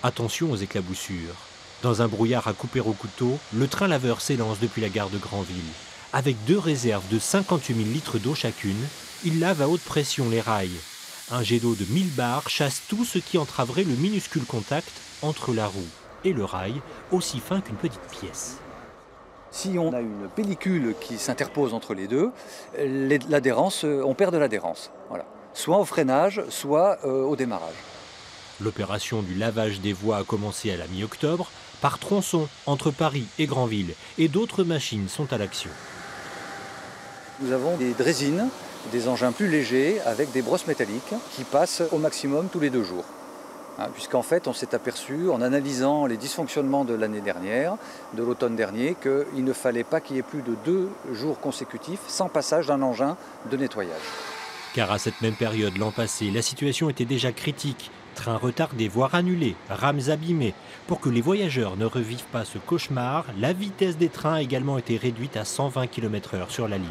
Attention aux éclaboussures. Dans un brouillard à couper au couteau, le train laveur s'élance depuis la gare de Granville. Avec 2 réserves de 58 000 litres d'eau chacune, il lave à haute pression les rails. Un jet d'eau de 1000 bars chasse tout ce qui entraverait le minuscule contact entre la roue et le rail, aussi fin qu'une petite pièce. Si on a une pellicule qui s'interpose entre les deux, l'adhérence, on perd de l'adhérence. Voilà. Soit au freinage, soit au démarrage. L'opération du lavage des voies a commencé à la mi-octobre, par tronçon entre Paris et Granville, et d'autres machines sont à l'action. Nous avons des draisines, des engins plus légers avec des brosses métalliques qui passent au maximum tous les 2 jours. Puisqu'en fait, on s'est aperçu, en analysant les dysfonctionnements de l'année dernière, de l'automne dernier, qu'il ne fallait pas qu'il y ait plus de 2 jours consécutifs sans passage d'un engin de nettoyage. Car à cette même période l'an passé, la situation était déjà critique. Trains retardés, voire annulés, rames abîmées. Pour que les voyageurs ne revivent pas ce cauchemar, la vitesse des trains a également été réduite à 120 km/h sur la ligne.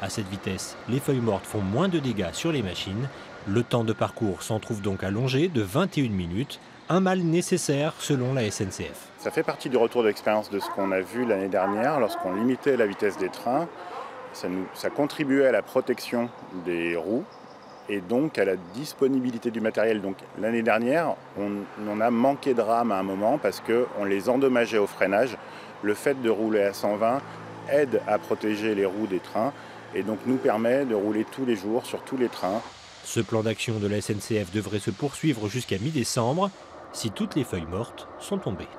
À cette vitesse, les feuilles mortes font moins de dégâts sur les machines. Le temps de parcours s'en trouve donc allongé de 21 minutes, un mal nécessaire selon la SNCF. Ça fait partie du retour d'expérience de ce qu'on a vu l'année dernière lorsqu'on limitait la vitesse des trains. Ça contribuait à la protection des roues et donc à la disponibilité du matériel. Donc l'année dernière, on a manqué de rames à un moment parce qu'on les endommageait au freinage. Le fait de rouler à 120 aide à protéger les roues des trains et donc nous permet de rouler tous les jours sur tous les trains. Ce plan d'action de la SNCF devrait se poursuivre jusqu'à mi-décembre si toutes les feuilles mortes sont tombées.